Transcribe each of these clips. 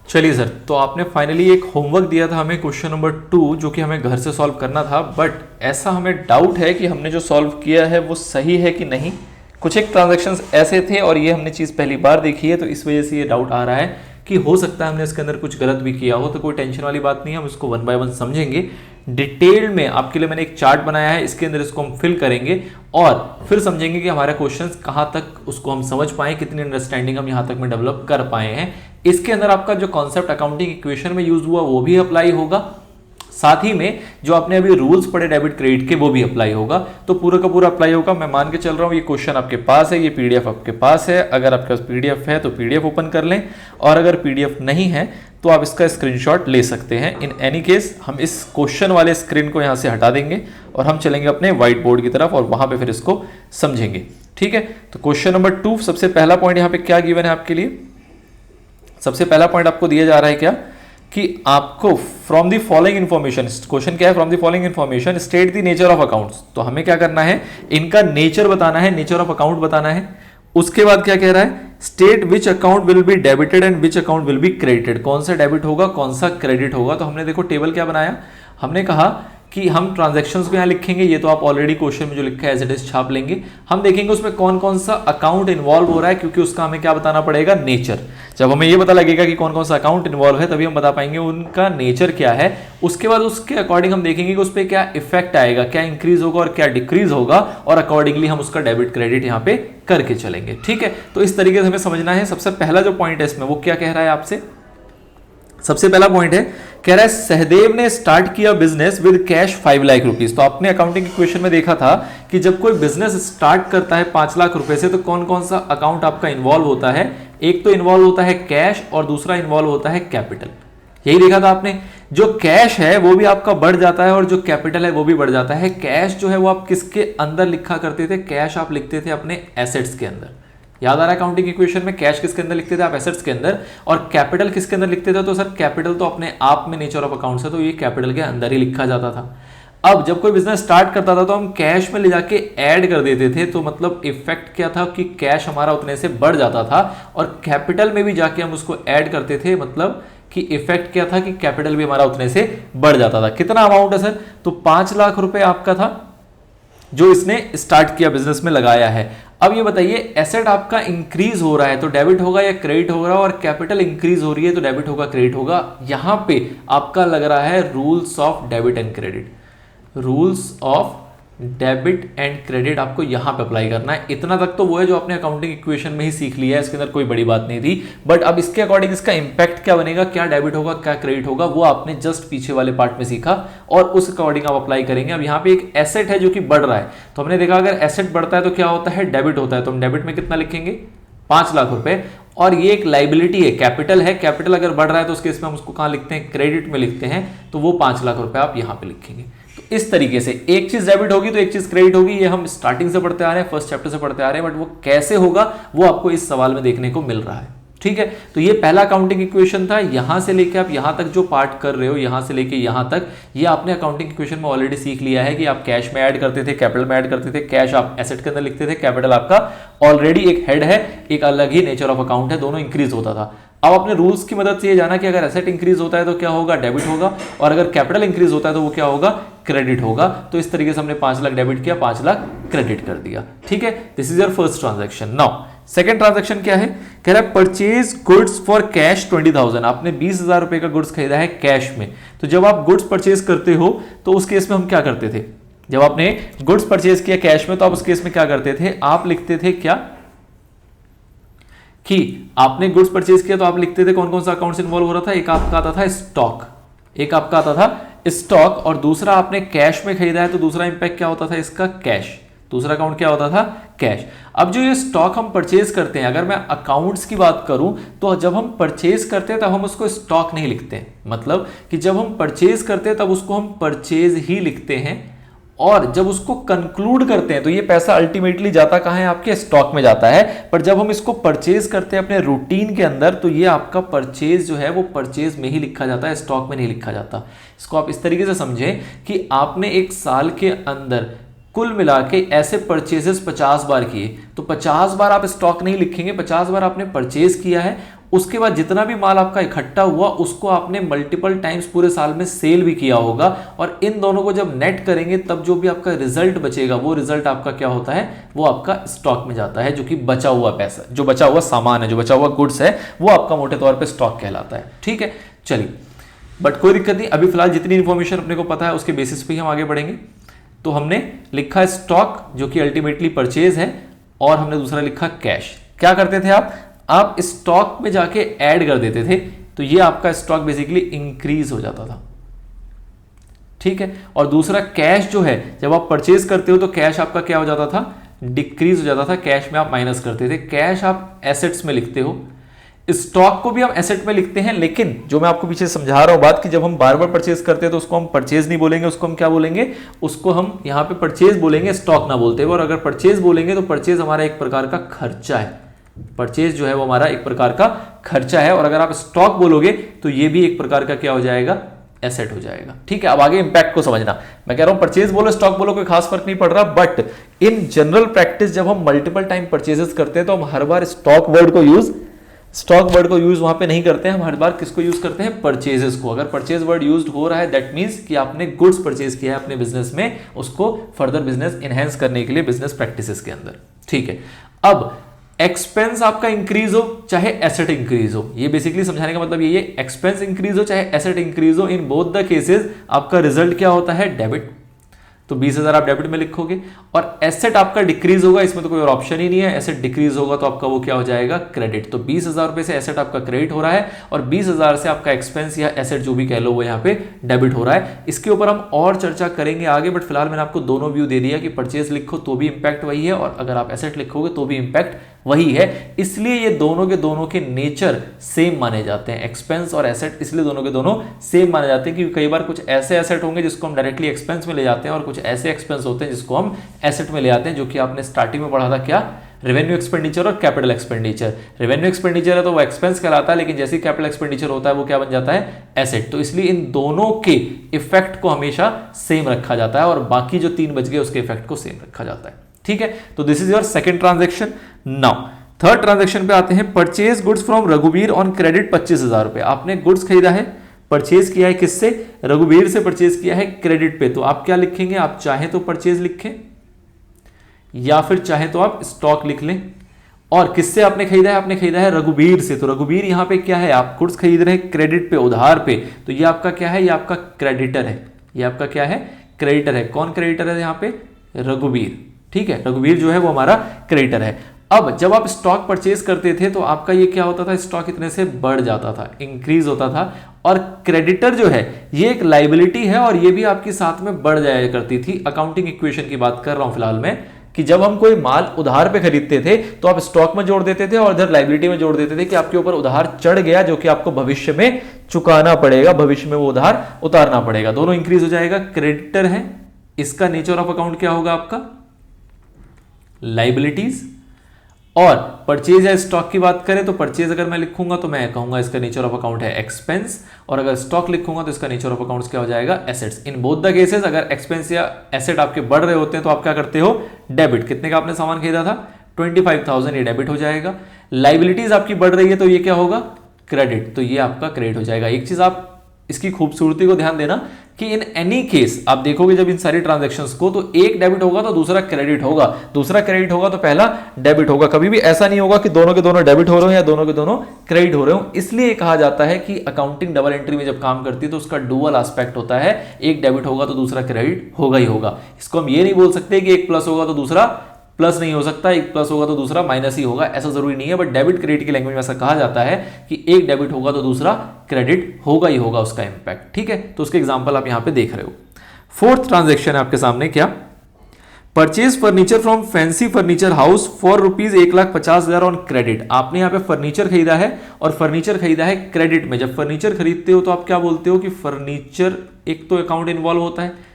चलिए सर, तो आपने फाइनली एक होमवर्क दिया था हमें क्वेश्चन नंबर 2 जो कि हमें घर से सॉल्व करना था, बट ऐसा हमें डाउट है कि हमने जो सॉल्व किया है वो सही है कि नहीं। कुछ एक ट्रांजैक्शंस ऐसे थे और ये हमने चीज़ पहली बार देखी है, तो इस वजह से ये डाउट आ रहा है कि हो सकता है हमने इसके अंदर कुछ गलत भी किया हो। तो कोई टेंशन वाली बात नहीं है, हम इसको वन बाय वन समझेंगे डिटेल में। आपके लिए मैंने एक चार्ट बनाया है, इसके अंदर इसको हम फिल करेंगे और फिर समझेंगे कि हमारा क्वेश्चंस कहाँ तक उसको हम समझ पाए, कितनी अंडरस्टैंडिंग हम यहाँ तक में डेवलप कर पाए हैं। इसके अंदर आपका जो कॉन्सेप्ट अकाउंटिंग इक्वेशन में यूज हुआ वो भी अप्लाई होगा, साथ ही में जो आपने अभी रूल्स पढ़े डेबिट क्रेडिट के वो भी अप्लाई होगा। तो पूरा का पूरा अप्लाई होगा। मैं मान के चल रहा हूँ ये क्वेश्चन आपके पास है, ये पीडीएफ आपके पास है। अगर आपके पास पीडीएफ है तो पीडीएफ ओपन कर लें, और अगर पीडीएफ नहीं है तो आप इसका स्क्रीनशॉट ले सकते हैं। इन एनी केस हम इस क्वेश्चन वाले स्क्रीन को यहाँ से हटा देंगे और हम चलेंगे अपने व्हाइट बोर्ड की तरफ और वहां पर फिर इसको समझेंगे। ठीक है, तो क्वेश्चन नंबर 2 सबसे पहला पॉइंट यहाँ पे क्या गिवन है आपके लिए। सबसे पहला पॉइंट आपको दिया जा रहा है क्या कि आपको from the following information, question क्या है, from the following information state the nature of accounts. तो हमें क्या करना है, इनका नेचर बताना है, नेचर ऑफ अकाउंट बताना है। उसके बाद क्या कह रहा है, state which account will be debited and which account will be credited. कौन सा डेबिट होगा, कौन सा क्रेडिट होगा। तो हमने देखो टेबल क्या बनाया, हमने कहा कि हम ट्रांजैक्शंस को यहाँ लिखेंगे। ये तो आप ऑलरेडी क्वेश्चन में जो लिखा है एज इट इज छाप लेंगे। हम देखेंगे उसमें कौन कौन सा अकाउंट इन्वॉल्व हो रहा है, क्योंकि उसका हमें क्या बताना पड़ेगा, नेचर। जब हमें ये पता लगेगा कि कौन कौन सा अकाउंट इन्वॉल्व है तभी हम बता पाएंगे उनका नेचर क्या है। उसके बाद उसके अकॉर्डिंग हम देखेंगे कि उस पर क्या इफेक्ट आएगा, क्या इंक्रीज होगा और क्या डिक्रीज होगा, और अकॉर्डिंगली हम उसका डेबिट क्रेडिट यहाँ पे करके चलेंगे। ठीक है, तो इस तरीके से हमें समझना है। सबसे पहला जो पॉइंट है इसमें वो क्या कह रहा है आपसे, सबसे पहला पॉइंट है, कह रहा है सहदेव ने स्टार्ट किया business with cash 5 lakh rupees. तो आपने अकाउंटिंग इक्वेशन में देखा था कि जब कोई बिजनेस स्टार्ट करता है 5 लाख रुपए से तो कौन कौन सा अकाउंट आपका इन्वॉल्व होता है। एक तो इन्वॉल्व होता है कैश और दूसरा इन्वॉल्व होता है कैपिटल। यही देखा था आपने, जो कैश है वो भी आपका बढ़ जाता है और जो कैपिटल है वो भी बढ़ जाता है। कैश जो है वो आप किसके अंदर लिखा करते थे, कैश आप लिखते थे अपने एसेट्स के अंदर। याद आ रहा है अकाउंटिंग इक्वेशन में कैश किसके अंदर लिखते थे आप, एसेट्स के अंदर, और कैपिटल किसके अंदर लिखते थे। तो सर कैपिटल तो अपने आप में नेचर ऑफ अकाउंट्स है, तो ये कैपिटल के अंदर ही लिखा जाता था। अब जब कोई बिजनेस स्टार्ट करता था तो हम कैश में ले जाके ऐड कर देते थे, तो मतलब इफेक्ट क्या था कि कैश हमारा उतने से बढ़ जाता था, और कैपिटल में भी जाके हम उसको ऐड करते थे, मतलब कि इफेक्ट क्या था कि कैपिटल भी हमारा उतने से बढ़ जाता था। कितना अमाउंट है सर, तो 5 लाख रुपए आपका था जो इसने स्टार्ट किया, बिजनेस में लगाया है। अब ये बताइए, एसेट आपका इंक्रीज हो रहा है तो डेबिट होगा या क्रेडिट होगा, और कैपिटल इंक्रीज हो रही है तो डेबिट होगा क्रेडिट होगा। यहां पे आपका लग रहा है rules of debit and credit. Rules of debit and credit आपको यहां पे अप्लाई करना है। इतना तक तो वो है जो आपने अकाउंटिंग इक्वेशन में ही सीख लिया है, इसके अंदर कोई बड़ी बात नहीं थी। बट अब इसके अकॉर्डिंग इसका इंपैक्ट क्या बनेगा, क्या डेबिट होगा क्या क्रेडिट होगा, वो आपने जस्ट पीछे वाले पार्ट में सीखा और उस अकॉर्डिंग आप अप्लाई करेंगे। अब यहाँ पे एक एसेट है जो कि बढ़ रहा है, तो हमने देखा अगर एसेट बढ़ता है तो क्या होता है, डेबिट होता है। तो हम डेबिट में कितना लिखेंगे, 5 लाख रुपए। और ये एक लाइबिलिटी है, कैपिटल है, कैपिटल अगर बढ़ रहा है तो उस केस में हम उसको कहां लिखते हैं, क्रेडिट में लिखते हैं। तो वो 5 लाख रुपए आप यहां पे लिखेंगे। तो इस तरीके से एक चीज डेबिट होगी तो एक चीज क्रेडिट होगी। ये हम स्टार्टिंग से पढ़ते आ रहे हैं, फर्स्ट चैप्टर से पढ़ते आ रहे हैं, बट वो कैसे होगा वो आपको इस सवाल में देखने को मिल रहा है। ठीक है, तो ये पहला अकाउंटिंग इक्वेशन था। यहां से लेके आप यहां तक जो पार्ट कर रहे हो, यहां से लेके यहां तक, ये आपने अकाउंटिंग इक्वेशन में ऑलरेडी सीख लिया है कि आप कैश में ऐड करते थे, कैपिटल में ऐड करते थे। कैश आप एसेट के अंदर लिखते थे, कैपिटल आपका ऑलरेडी एक हेड है, एक अलग ही नेचर ऑफ अकाउंट है, दोनों इंक्रीज होता था। अब अपने रूल्स की मदद से ये जाना कि अगर एसेट इंक्रीज होता है तो क्या होगा, डेबिट होगा, और अगर कैपिटल इंक्रीज होता है तो वो क्या होगा, क्रेडिट होगा। तो इस तरीके से हमने 5 लाख डेबिट किया, 5 लाख क्रेडिट कर दिया। ठीक है, this is your first transaction. Now second transaction क्या है, कह रहा है परचेज गुड्स फॉर कैश 20,000। आपने 20,000 रुपए का गुड्स खरीदा है कैश में। तो जब आप गुड्स परचेज करते हो तो उस केस में हम क्या करते थे, जब आपने गुड्स परचेज किया कैश में तो आप उस केस में क्या करते थे, आप लिखते थे क्या कि आपने गुड्स परचेज किया तो आप लिखते थे कौन कौन सा अकाउंट इन्वॉल्व हो रहा था। एक आपका आता था स्टॉक, एक आपका आता था स्टॉक, और दूसरा आपने कैश में खरीदा है तो दूसरा इंपैक्ट क्या होता था इसका, कैश। दूसरा अकाउंट क्या होता था, कैश। अब जो ये स्टॉक हम परचेज करते हैं, अगर मैं अकाउंट्स की बात करूं तो जब हम परचेज करते हैं तब हम उसको स्टॉक नहीं लिखते हैं, मतलब कि जब हम परचेज करते हैं तब उसको हम परचेज ही लिखते हैं, और जब उसको कंक्लूड करते हैं तो ये पैसा अल्टीमेटली जाता कहां है, आपके स्टॉक में जाता है। पर जब हम इसको परचेज करते हैं अपने रूटीन के अंदर तो ये आपका परचेज जो है वो परचेज में ही लिखा जाता है, स्टॉक में नहीं लिखा जाता। इसको आप इस तरीके से समझें कि आपने एक साल के अंदर कुल मिला के ऐसे परचेजेस 50 बार किए, तो 50 बार आप स्टॉक नहीं लिखेंगे, 50 बार आपने परचेज किया है उसके बाद जितना भी माल आपका इकट्ठा हुआ उसको आपने मल्टीपल टाइम्स पूरे साल में सेल भी किया होगा, और इन दोनों को जब नेट करेंगे तब जो भी आपका रिजल्ट बचेगा वो रिजल्ट आपका क्या होता है, वो आपका स्टॉक में जाता है, जो कि बचा हुआ पैसा, जो बचा हुआ सामान है, जो बचा हुआ गुड्स है, वो आपका मोटे तौर पर स्टॉक कहलाता है। ठीक है, चलिए, बट कोई दिक्कत नहीं, अभी फिलहाल जितनी इंफॉर्मेशन अपने को पता है उसके बेसिस पे ही हम आगे बढ़ेंगे। तो हमने लिखा स्टॉक जो कि अल्टीमेटली परचेज है, और हमने दूसरा लिखा कैश। क्या करते थे आप स्टॉक में जाके ऐड कर देते थे, तो ये आपका स्टॉक बेसिकली इंक्रीज हो जाता था। ठीक है, और दूसरा कैश जो है, जब आप परचेज करते हो तो कैश आपका क्या हो जाता था, डिक्रीज हो जाता था, कैश में आप माइनस करते थे। कैश आप एसेट्स में लिखते हो, स्टॉक को भी हम एसेट में लिखते हैं, लेकिन जो मैं आपको पीछे समझा रहा हूं बात, कि जब हम बार बार परचेज करते हैं तो उसको हम परचेज नहीं बोलेंगे, उसको हम क्या बोलेंगे, उसको हम यहां पे परचेज बोलेंगे, स्टॉक ना बोलते हुए। और अगर परचेज बोलेंगे तो परचेज हमारा एक प्रकार का खर्चा है, परचेज जो है वो हमारा एक प्रकार का खर्चा है, और अगर आप स्टॉक बोलोगे तो ये भी एक प्रकार का क्या हो जाएगा, एसेट हो जाएगा। ठीक है, अब आगे इंपैक्ट को समझना। मैं कह रहा हूं परचेज बोलो स्टॉक बोलो कोई खास फर्क नहीं पड़ रहा, बट इन जनरल प्रैक्टिस जब हम मल्टीपल टाइम परचेजेस करते हैं तो हम हर बार स्टॉक वर्ड को यूज वहां पे नहीं करते हैं, हम हर बार किसको यूज करते हैं, परचेजेस को। अगर परचेज वर्ड यूज्ड हो रहा है दैट मींस कि आपने गुड्स परचेज किया है अपने बिजनेस में, उसको फर्दर बिजनेस एनहेंस करने के लिए बिजनेस प्रैक्टिसेस के अंदर। ठीक है, अब एक्सपेंस आपका इंक्रीज हो चाहे एसेट इंक्रीज हो, ये बेसिकली समझाने का मतलब यही है, एक्सपेंस इंक्रीज हो चाहे एसेट इंक्रीज हो, इन बोथ द केसेस आपका रिजल्ट क्या होता है, डेबिट। तो 20,000 आप डेबिट में लिखोगे, और एसेट आपका डिक्रीज होगा, इसमें तो कोई और ऑप्शन ही नहीं है, एसेट डिक्रीज होगा तो आपका वो क्या हो जाएगा, क्रेडिट। तो 20,000 रुपए से एसेट आपका क्रेडिट हो रहा है, और 20,000 से आपका एक्सपेंस या एसेट जो भी कह लो वो यहाँ पे डेबिट हो रहा है। इसके ऊपर हम और चर्चा करेंगे आगे, बट फिलहाल मैंने आपको दोनों व्यू दे दिया कि परचेज लिखो तो भी इंपैक्ट वही है, और अगर आप एसेट लिखोगे तो भी इंपैक्ट वही है। इसलिए ये दोनों के नेचर सेम माने जाते हैं, एक्सपेंस और एसेट, इसलिए दोनों के दोनों सेम माने जाते हैं, क्योंकि कई बार कुछ ऐसे एसेट होंगे जिसको हम डायरेक्टली एक्सपेंस में ले जाते हैं, और कुछ ऐसे एक्सपेंस होते हैं जिसको हम एसेट में ले आते हैं, जो कि आपने स्टार्टिंग में पढ़ा था, क्या, रेवेन्यू एक्सपेंडिचर और कैपिटल एक्सपेंडिचर। रेवेन्यू एक्सपेंडिचर है तो वो एक्सपेंस कहलाता है, लेकिन जैसे ही कैपिटल एक्सपेंडिचर होता है वो क्या बन जाता है, एसेट। तो इसलिए इन दोनों के इफेक्ट को हमेशा सेम रखा जाता है, और बाकी जो 3 बच गए उसके इफेक्ट को सेम रखा जाता है। ठीक है, तो this is your second transaction. Now third transaction पे आते हैं, परचेज गुड्स फ्रॉम रघुवीर ऑन क्रेडिट 25,000 रुपए। आपने गुड्स खरीदा है, परचेज किया है, किससे, रघुवीर से परचेज किया है क्रेडिट पे। तो आप क्या लिखेंगे, आप चाहे तो परचेज लिखें या फिर चाहे तो आप स्टॉक लिख लें। और किससे आपने खरीदा है, आपने खरीदा है रघुवीर से। तो रघुवीर यहां पे क्या है, आप गुड्स खरीद रहे हैं क्रेडिट पे, उधार पे, तो ये आपका क्या है, ये आपका क्रेडिटर है, ये आपका क्या है, क्रेडिटर है। कौन क्रेडिटर है यहाँ पे, रघुवीर। ठीक है, रघुवीर जो है वो हमारा क्रेडिटर है। अब जब आप स्टॉक परचेज करते थे तो आपका ये क्या होता था, स्टॉक इतने से बढ़ जाता था, इंक्रीज होता था, और क्रेडिटर जो है ये एक लाइबिलिटी है, और ये भी आपकी साथ में बढ़ जाया करती थी। अकाउंटिंग इक्वेशन की बात कर रहा हूं फिलहाल में, कि जब हम कोई माल उधार पे खरीदते थे तो आप स्टॉक में जोड़ देते थे, और इधर लाइबिलिटी में जोड़ देते थे कि आपके ऊपर उधार चढ़ गया, जो कि आपको भविष्य में चुकाना पड़ेगा, भविष्य में वो उधार उतारना पड़ेगा। दोनों इंक्रीज हो जाएगा। क्रेडिटर है, इसका नेचर ऑफ अकाउंट क्या होगा, आपका लाइबिलिटीज। और परचेज या स्टॉक की बात करें तो परचेज अगर मैं लिखूंगा तो मैं कहूंगा इसका नेचर ऑफ अकाउंट है एक्सपेंस, और अगर स्टॉक लिखूंगा तो इसका नेचर ऑफ अकाउंट्स क्या हो जाएगा, assets. In both the cases अगर एक्सपेंस या एसेट आपके बढ़ रहे होते हैं तो आप क्या करते हो, डेबिट। कितने का आपने सामान खरीदा था, 25,000, ये डेबिट हो जाएगा। लाइबिलिटीज आपकी बढ़ रही है तो ये क्या होगा, क्रेडिट, तो ये आपका क्रेडिट हो जाएगा। एक चीज आप इसकी खूबसूरती को ध्यान देना कि इन एनी केस आप देखोगे जब इन सारी ट्रांजैक्शंस को, तो एक डेबिट होगा तो दूसरा क्रेडिट होगा, दूसरा क्रेडिट होगा तो पहला डेबिट होगा। कभी भी ऐसा नहीं होगा कि दोनों के दोनों डेबिट हो रहे हो या दोनों के दोनों क्रेडिट हो रहे हो। इसलिए कहा जाता है कि अकाउंटिंग डबल एंट्री में जब काम करती है तो उसका डुअल एस्पेक्ट होता है, एक डेबिट होगा तो दूसरा क्रेडिट होगा ही होगा। इसको हम ये नहीं बोल सकते कि एक प्लस होगा तो दूसरा प्लस नहीं हो सकता, एक प्लस होगा तो दूसरा माइनस ही होगा, ऐसा जरूरी नहीं है। बट डेबिट क्रेडिट की लैंग्वेज में ऐसा कहा जाता है कि एक डेबिट होगा तो दूसरा क्रेडिट होगा ही होगा, उसका इंपैक्ट। ठीक है, तो उसके एग्जांपल आप यहां पे देख रहे हो। फोर्थ ट्रांजैक्शन है आपके सामने, क्या, purchase furniture from fancy furniture house for ₹1,50,000 on credit. आपने यहां पे फर्नीचर खरीदा है, और फर्नीचर खरीदा है क्रेडिट में। जब फर्नीचर खरीदते हो तो आप क्या बोलते हो कि फर्नीचर, एक तो अकाउंट इन्वॉल्व होता है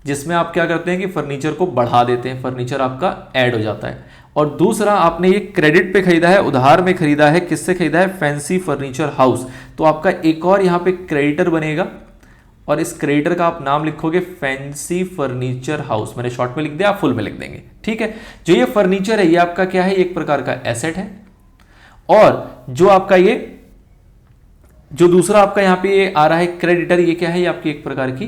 जिसमें आप क्या करते हैं कि फर्नीचर को बढ़ा देते हैं, फर्नीचर आपका ऐड हो जाता है। और दूसरा आपने ये क्रेडिट पे खरीदा है, उधार में खरीदा है, किससे खरीदा है, फैंसी फर्नीचर हाउस, तो आपका एक और यहाँ पे क्रेडिटर बनेगा, और इस क्रेडिटर का आप नाम लिखोगे फैंसी फर्नीचर हाउस। मैंने शॉर्ट में लिख दिया, आप फुल में लिख देंगे। ठीक है, जो ये फर्नीचर है ये आपका क्या है, एक प्रकार का एसेट है, और जो आपका ये जो दूसरा आपका यहाँ पे ये आ रहा है क्रेडिटर, ये क्या है, ये आपकी एक प्रकार की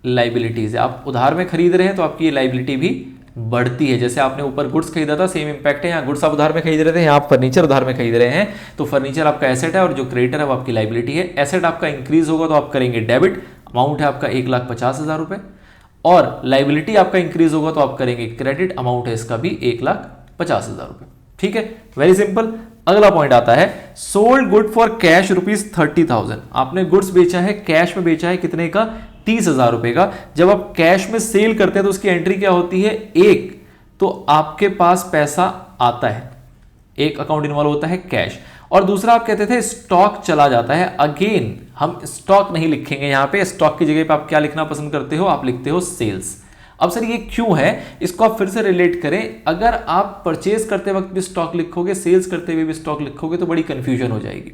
लाइबिलिटीज है। आप उधार में खरीद रहे हैं तो आपकी ये लाइबिलिटी भी बढ़ती है। जैसे आपने ऊपर गुड्स खरीदा था, सेम इंपैक्ट है, यहाँ गुड्स आप उधार में खरीद रहे थे, यहाँ आप फर्नीचर उधार में खरीद रहे हैं, तो फर्नीचर आपका एसेट है और जो क्रेडिटर है वो आपकी लाइबिलिटी है। एसेट आपका इंक्रीज होगा तो आप करेंगे डेबिट, अमाउंट है आपका 1,50,000 रुपए, और लाइबिलिटी आपका इंक्रीज होगा तो आप करेंगे क्रेडिट, अमाउंट है इसका भी 1,50,000 रुपए। ठीक है, वेरी सिंपल। अगला पॉइंट आता है सोल्ड गुड फॉर कैश ₹30,000। आपने गुड्स बेचा है, कैश में बेचा है, कितने का, 30,000 रुपए का। जब आप कैश में सेल करते हैं तो उसकी एंट्री क्या होती है, एक तो आपके पास पैसा आता है, एक अकाउंट इन्वॉल्व होता है कैश, और दूसरा आप कहते थे स्टॉक चला जाता है। अगेन हम स्टॉक नहीं लिखेंगे यहां पे, स्टॉक की जगह पे आप क्या लिखना पसंद करते हो, आप लिखते हो सेल्स। अब सर ये क्यों है, इसको आप फिर से रिलेट करें। अगर आप परचेज करते वक्त भी स्टॉक लिखोगे, सेल्स करते हुए भी स्टॉक लिखोगे तो बड़ी कंफ्यूजन हो जाएगी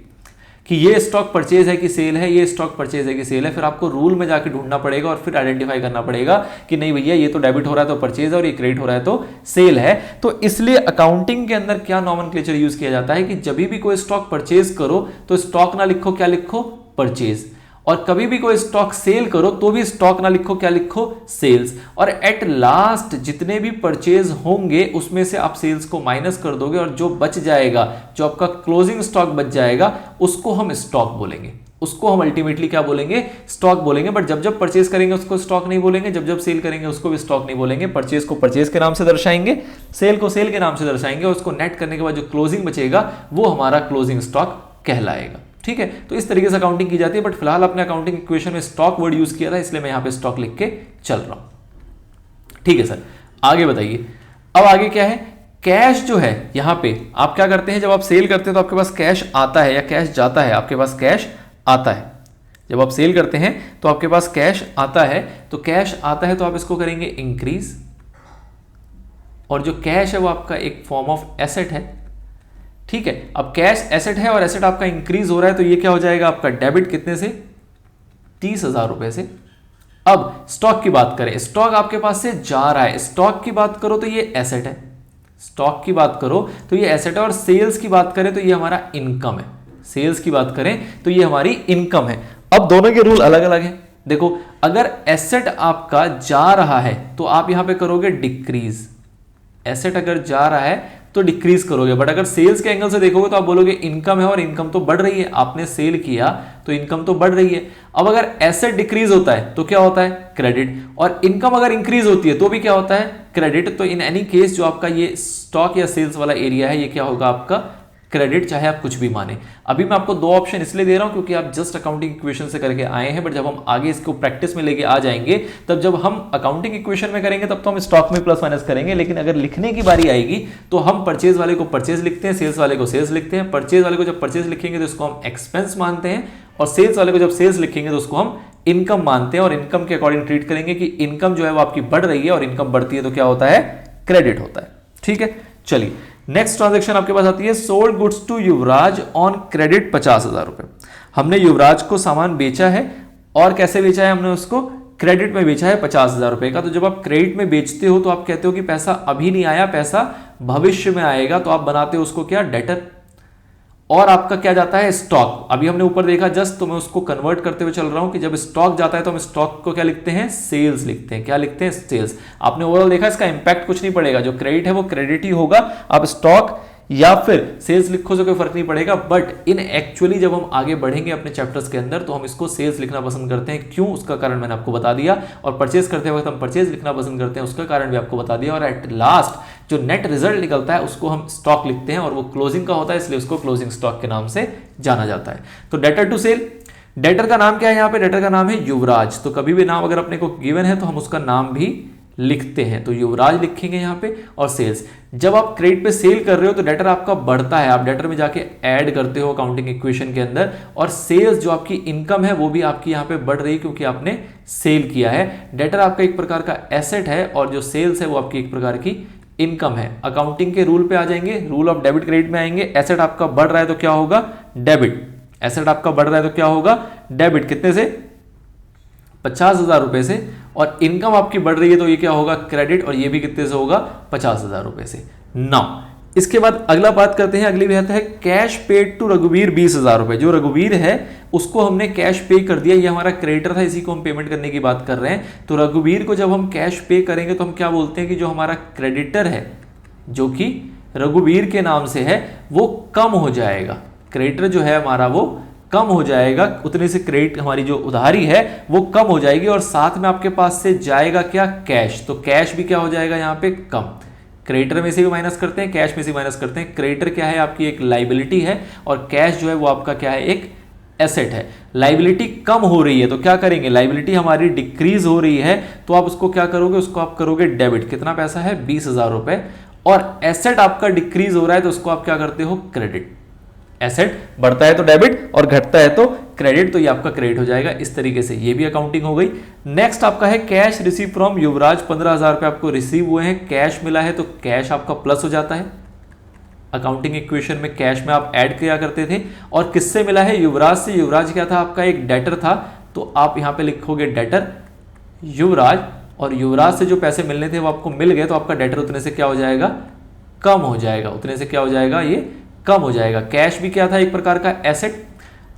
कि ये स्टॉक परचेज है कि सेल है, ये स्टॉक परचेज है कि सेल है। फिर आपको रूल में जाके ढूंढना पड़ेगा और फिर आइडेंटिफाई करना पड़ेगा कि नहीं भैया ये तो डेबिट हो रहा है तो परचेज है और ये क्रेडिट हो रहा है तो सेल है। तो इसलिए अकाउंटिंग के अंदर क्या नॉमेनक्लेचर यूज किया जाता है कि जब भी कोई स्टॉक परचेज करो तो स्टॉक ना लिखो, क्या लिखो, परचेज, और कभी भी कोई स्टॉक सेल करो तो भी स्टॉक ना लिखो, क्या लिखो, सेल्स। और एट लास्ट जितने भी परचेज होंगे उसमें से आप सेल्स को माइनस कर दोगे और जो बच जाएगा, जो आपका क्लोजिंग स्टॉक बच जाएगा, उसको हम स्टॉक बोलेंगे, उसको हम अल्टीमेटली क्या बोलेंगे, स्टॉक बोलेंगे। बट जब जब परचेज करेंगे उसको स्टॉक नहीं बोलेंगे, जब जब सेल करेंगे उसको भी स्टॉक नहीं बोलेंगे। परचेज को परचेज के नाम से दर्शाएंगे, सेल को सेल के नाम से दर्शाएंगे, और उसको नेट करने के बाद जो क्लोजिंग बचेगा वो हमारा क्लोजिंग स्टॉक कहलाएगा। ठीक है, तो इस तरीके से अकाउंटिंग की जाती है। बट फिलहाल अपने अकाउंटिंग इक्वेशन में स्टॉक वर्ड यूज किया था, इसलिए मैं यहां पे स्टॉक लिख के चल रहा हूं। ठीक है सर, आगे बताइए। अब आगे क्या है, कैश जो है यहां पे आप क्या करते हैं, जब आप सेल करते हैं तो आपके पास कैश आता है या कैश जाता है, आपके पास कैश आता है। जब आप सेल करते हैं तो आपके पास कैश आता है, तो कैश आता है तो आप इसको करेंगे इंक्रीज, और जो कैश है वो आपका एक फॉर्म ऑफ एसेट है। ठीक है, अब कैश एसेट है और एसेट आपका इंक्रीज हो रहा है तो ये क्या हो जाएगा आपका डेबिट, कितने से, 30,000 रुपए से। अब स्टॉक की बात करें, स्टॉक आपके पास से जा रहा है, स्टॉक की बात करो तो ये एसेट है, स्टॉक की बात करो तो ये एसेट है, और सेल्स की बात करें तो ये हमारा इनकम है, सेल्स की बात करें तो ये हमारी इनकम है। अब दोनों के रूल अलग अलग हैं। देखो, अगर एसेट आपका जा रहा है तो आप यहां पे करोगे डिक्रीज, एसेट अगर जा रहा है तो डिक्रीज करोगे। बट अगर सेल्स के एंगल से देखोगे तो आप बोलोगे इनकम है और इनकम तो बढ़ रही है, आपने सेल किया तो इनकम तो बढ़ रही है। अब अगर एसेट डिक्रीज होता है तो क्या होता है, क्रेडिट, और इनकम अगर इंक्रीज होती है तो भी क्या होता है, क्रेडिट। तो इन एनी केस जो आपका ये स्टॉक या सेल्स वाला एरिया है ये क्या होगा आपका क्रेडिट, चाहे आप कुछ भी माने। अभी मैं आपको दो ऑप्शन इसलिए दे रहा हूं क्योंकि आप जस्ट अकाउंटिंग इक्वेशन से करके आए हैं, बट जब हम आगे इसको प्रैक्टिस में लेके आ जाएंगे तब जब हम अकाउंटिंग इक्वेशन में करेंगे तब तो हम स्टॉक में प्लस माइनस करेंगे, लेकिन अगर लिखने की बारी आएगी तो हम परचेज वाले को परचेज लिखते हैं, सेल्स वाले को सेल्स लिखते हैं। परचेज वाले को जब परचेज लिखेंगे तो इसको हम एक्सपेंस मानते हैं, और सेल्स वाले को जब सेल्स लिखेंगे तो उसको हम इनकम मानते हैं, और इनकम के अकॉर्डिंग ट्रीट करेंगे कि इनकम जो है वो आपकी बढ़ रही है, और इनकम बढ़ती है तो क्या होता है, क्रेडिट होता है। ठीक है, चलिए नेक्स्ट ट्रांजैक्शन आपके पास आती है sold goods to Yuvraj on credit 50,000 रुपए। हमने युवराज को सामान बेचा है, और कैसे बेचा है, हमने उसको क्रेडिट में बेचा है 50,000 रुपए का। तो जब आप क्रेडिट में बेचते हो तो आप कहते हो कि पैसा अभी नहीं आया, पैसा भविष्य में आएगा, तो आप बनाते हो उसको क्या, डेटर, और आपका क्या जाता है, स्टॉक। अभी हमने ऊपर देखा जस्ट, तो मैं उसको कन्वर्ट करते हुए चल रहा हूं कि जब स्टॉक जाता है तो हम स्टॉक को क्या लिखते हैं, सेल्स लिखते हैं। क्या लिखते हैं, सेल्स। आपने ओवरऑल देखा इसका इंपैक्ट कुछ नहीं पड़ेगा, जो क्रेडिट है वो क्रेडिट ही होगा, आप स्टॉक या फिर सेल्स लिखो तो कोई फर्क नहीं पड़ेगा। बट इन एक्चुअली जब हम आगे बढ़ेंगे अपने चैप्टर्स के अंदर तो हम इसको सेल्स लिखना पसंद करते हैं। क्यों, उसका कारण मैंने आपको बता दिया, और परचेज करते वक्त हम परचेज लिखना पसंद करते हैं, उसका कारण भी आपको बता दिया। और एट लास्ट जो नेट रिजल्ट निकलता है उसको हम स्टॉक लिखते हैं, और वो क्लोजिंग का होता है, इसलिए उसको क्लोजिंग स्टॉक के नाम से जाना जाता है। तो डेटर टू सेल, डेटर का नाम क्या है, यहाँ पे डेटर का नाम है युवराज। तो कभी भी नाम अगर अपने को गिवन है तो हम उसका नाम भी लिखते हैं, तो युवराज लिखेंगे यहाँ पे, और सेल्स। जब आप क्रेडिट पे सेल कर रहे हो तो डेटर आपका बढ़ता है, आप डेटर में जाके ऐड करते हो अकाउंटिंग इक्वेशन के अंदर, और सेल्स जो आपकी इनकम है वो भी आपकी यहाँ पे बढ़ रही है क्योंकि आपने सेल किया है। डेटर आपका एक प्रकार का एसेट है, और जो सेल्स है वो आपकी एक प्रकार की इनकम है। अकाउंटिंग के रूल पे आ जाएंगे, रूल ऑफ डेबिट क्रेडिट में आएंगे। एसेट आपका बढ़ रहा है तो क्या होगा, डेबिट। एसेट आपका बढ़ रहा है तो क्या होगा, डेबिट। कितने से, 50,000 रुपए से, और इनकम आपकी बढ़ रही है तो ये क्या होगा, क्रेडिट, और ये भी कितने से होगा, 50,000 रुपए से। नाउ इसके बाद अगला बात करते हैं, अगली बात है कैश पेड टू रघुवीर 20,000 रुपए। जो रघुवीर है उसको हमने कैश पे कर दिया, ये हमारा क्रेडिटर था, इसी को हम पेमेंट करने की बात कर रहे हैं। तो रघुवीर को जब हम कैश पे करेंगे तो हम क्या बोलते हैं कि जो हमारा क्रेडिटर है जो कि रघुवीर के नाम से है वो कम हो जाएगा। क्रेडिटर जो है हमारा वो कम हो जाएगा, उतने से क्रेडिट हमारी जो उधारी है वो कम हो जाएगी और साथ में आपके पास से जाएगा क्या, कैश। तो कैश भी क्या हो जाएगा यहाँ पे, कम। क्रेडिटर में से भी माइनस करते हैं, कैश में से माइनस करते हैं। क्रेडिटर क्या है, आपकी एक लाइबिलिटी है और कैश जो है वो आपका क्या है, एक एसेट है। लाइबिलिटी कम हो रही है तो क्या करेंगे, लाइबिलिटी हमारी डिक्रीज हो रही है तो आप उसको क्या करोगे, उसको आप करोगे डेबिट। कितना पैसा है, 20,000 रुपए। और एसेट आपका डिक्रीज हो रहा है तो उसको आप क्या करते हो, क्रेडिट। एसेट बढ़ता है तो डेबिट और घटता है तो क्रेडिट, तो ये आपका क्रेडिट हो जाएगा। इस तरीके से ये भी अकाउंटिंग हो गई। नेक्स्ट आपका है कैश रिसीव फ्रॉम युवराज, 15,000 रुपए आपको रिसीव हुए हैं, कैश मिला है तो कैश आपका प्लस हो जाता है। अकाउंटिंग इक्वेशन में कैश में आप ऐड किया करते थे। और किससे मिला है, युवराज से। युवराज क्या था, आपका एक डेटर था, तो आप यहां पे लिखोगे डेटर युवराज, और युवराज से जो पैसे मिलने थे वो आपको मिल गए तो आपका डेटर उतने से क्या हो जाएगा, कम हो जाएगा। उतने से क्या हो जाएगा, ये कम हो जाएगा। कैश भी क्या था, एक प्रकार का एसेट,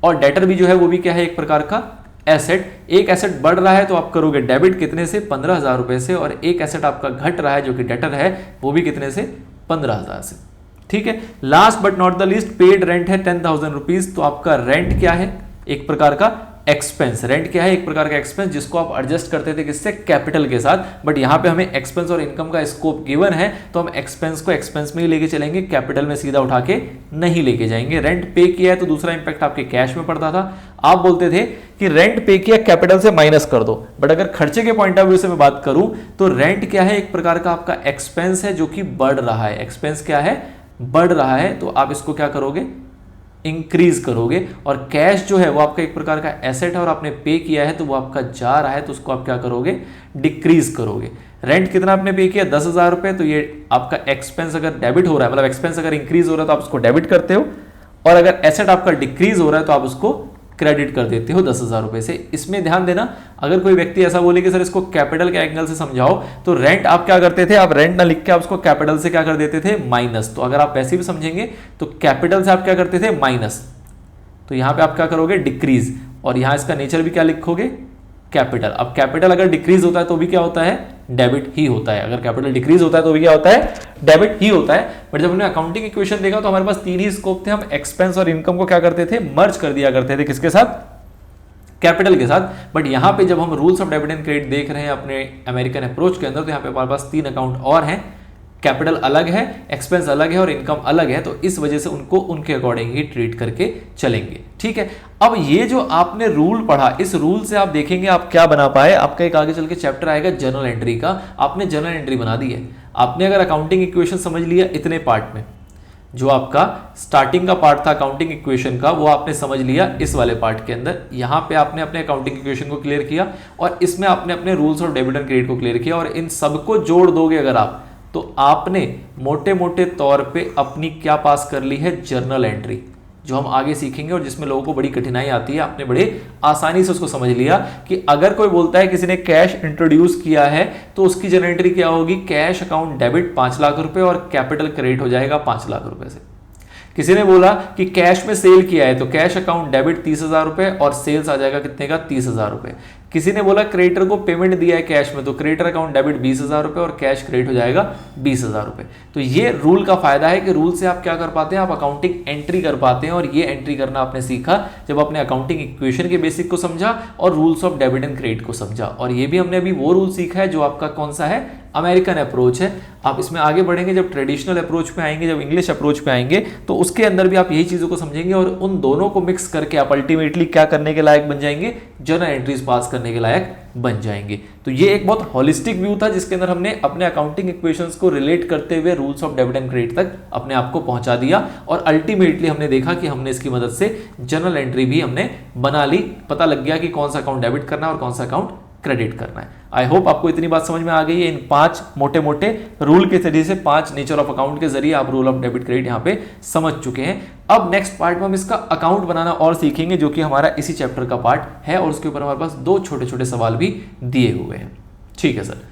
और डेटर भी जो है वो भी क्या है, एक प्रकार का एसेट। एक एसेट बढ़ रहा है तो आप करोगे डेबिट, कितने से, 15,000 रुपए से, और एक एसेट आपका घट रहा है जो कि डेटर है वो भी कितने से, 15,000 से। ठीक है। Last but not the least, paid rent है 10,000 रुपीज। तो आपका रेंट क्या है, एक प्रकार का एक्सपेंस। रेंट क्या है, एक प्रकार का एक्सपेंस जिसको आप एडजस्ट करते थे किससे, कैपिटल के साथ। बट यहां पे हमें एक्सपेंस और इनकम का स्कोप गिवन है तो हम एक्सपेंस को एक्सपेंस में ही लेके चलेंगे, कैपिटल में सीधा उठा के नहीं लेके जाएंगे। रेंट पे किया है तो दूसरा इंपैक्ट आपके कैश में पड़ता था। आप बोलते थे कि रेंट पे किया, कैपिटल से माइनस कर दो। बट अगर खर्चे के पॉइंट ऑफ व्यू से मैं बात करूं तो रेंट क्या है, एक प्रकार का आपका एक्सपेंस है जो कि बढ़ रहा है। एक्सपेंस क्या है, बढ़ रहा है, तो आप इसको क्या करोगे, इंक्रीज करोगे। और कैश जो है वो आपका एक प्रकार का एसेट है और आपने पे किया है तो वो आपका जा रहा है तो उसको आप क्या करोगे, डिक्रीज करोगे। रेंट कितना आपने पे किया, 10,000 रुपए, तो ये आपका एक्सपेंस अगर डेबिट हो रहा है, मतलब एक्सपेंस अगर इंक्रीज हो रहा है तो आप उसको डेबिट करते हो, और अगर एसेट आपका डिक्रीज हो रहा है तो आप उसको क्रेडिट कर देते हो 10,000 रुपए से। इसमें ध्यान देना, अगर कोई व्यक्ति ऐसा बोले कि सर इसको कैपिटल के एंगल से समझाओ, तो रेंट आप क्या करते थे, आप रेंट ना लिख के आप उसको कैपिटल से क्या कर देते थे, माइनस। तो अगर आप वैसे भी समझेंगे तो कैपिटल से आप क्या करते थे, माइनस। तो यहां पे आप क्या करोगे, डिक्रीज, और यहां इसका नेचर भी क्या लिखोगे, कैपिटल। अब कैपिटल अगर डिक्रीज होता है तो भी क्या होता है, डेबिट ही होता है। अगर कैपिटल डिक्रीज होता है तो भी क्या होता है, डेबिट ही होता है। बट जब हमने अकाउंटिंग इक्वेशन देखा तो हमारे पास तीन ही स्कोप थे। हम एक्सपेंस और इनकम को क्या करते थे, मर्ज कर दिया करते थे, किसके साथ, कैपिटल के साथ। बट यहां पे जब हम rules of debit and credit देख रहे हैं अपने अमेरिकन अप्रोच के अंदर, तो यहां पे हमारे पास तीन अकाउंट और हैं। कैपिटल अलग है, एक्सपेंस अलग है और इनकम अलग है, तो इस वजह से उनको उनके अकॉर्डिंग ही ट्रीट करके चलेंगे। ठीक है। अब ये जो आपने रूल पढ़ा, इस रूल से आप देखेंगे आप क्या बना पाए। आपका एक आगे चल के चैप्टर आएगा जर्नल एंट्री का, आपने जर्नल एंट्री बना दी है। आपने अगर अकाउंटिंग इक्वेशन समझ लिया इतने पार्ट में, जो आपका स्टार्टिंग का पार्ट था अकाउंटिंग इक्वेशन का, वो आपने समझ लिया इस वाले पार्ट के अंदर। यहां पे आपने अपने अकाउंटिंग इक्वेशन को क्लियर किया और इसमें आपने अपने rules of debit and credit को क्लियर किया, और इन सबको जोड़ दोगे अगर आप, तो आपने मोटे मोटे तौर पे अपनी क्या पास कर ली है, जर्नल एंट्री, जो हम आगे सीखेंगे और जिसमें लोगों को बड़ी कठिनाई आती है। आपने बड़े आसानी से उसको समझ लिया कि अगर कोई बोलता है किसी ने कैश इंट्रोड्यूस किया है तो उसकी जर्नल एंट्री क्या होगी, कैश अकाउंट डेबिट 5 लाख रुपए और कैपिटल क्रेडिट हो जाएगा 5 लाख रुपए से। किसी ने बोला कि कैश में सेल किया है तो कैश अकाउंट डेबिट 30,000 रुपए और सेल्स आ जाएगा कितने का, 30,000 रुपए। किसी ने बोला क्रेडिटर को पेमेंट दिया है कैश में, तो क्रेडिटर अकाउंट डेबिट 20,000 रुपए और कैश क्रेडिट हो जाएगा 20,000 रुपए। तो ये रूल का फायदा है कि रूल से आप क्या कर पाते हैं, आप अकाउंटिंग एंट्री कर पाते हैं। और ये एंट्री करना आपने सीखा जब आपने अकाउंटिंग इक्वेशन के बेसिक को समझा और rules of debit and credit को समझा। और ये भी हमने अभी वो रूल सीखा है जो आपका कौन सा है, अमेरिकन अप्रोच है। आप इसमें आगे बढ़ेंगे जब ट्रेडिशनल अप्रोच पे आएंगे, जब इंग्लिश अप्रोच पे आएंगे, तो उसके अंदर भी आप यही चीजों को समझेंगे और उन दोनों को मिक्स करके आप अल्टीमेटली क्या करने के लायक बन जाएंगे, जर्नल एंट्रीज पास करने के लायक बन जाएंगे। तो ये एक बहुत होलिस्टिक व्यू था जिसके अंदर हमने अपने अकाउंटिंग इक्वेशंस को रिलेट करते हुए rules of debit and credit तक अपने आप को पहुंचा दिया, और अल्टीमेटली हमने देखा कि हमने इसकी मदद से जर्नल एंट्री भी हमने बना ली। पता लग गया कि कौन सा अकाउंट डेबिट करना है और कौन सा अकाउंट क्रेडिट करना है। आई होप आपको इतनी बात समझ में आ गई है। इन 5 मोटे मोटे रूल के जरिए से, 5 नेचर ऑफ अकाउंट के जरिए आप रूल ऑफ डेबिट क्रेडिट यहाँ पे समझ चुके हैं। अब नेक्स्ट पार्ट में हम इसका अकाउंट बनाना और सीखेंगे, जो कि हमारा इसी चैप्टर का पार्ट है, और उसके ऊपर हमारे पास 2 छोटे छोटे सवाल भी दिए हुए हैं। ठीक है सर।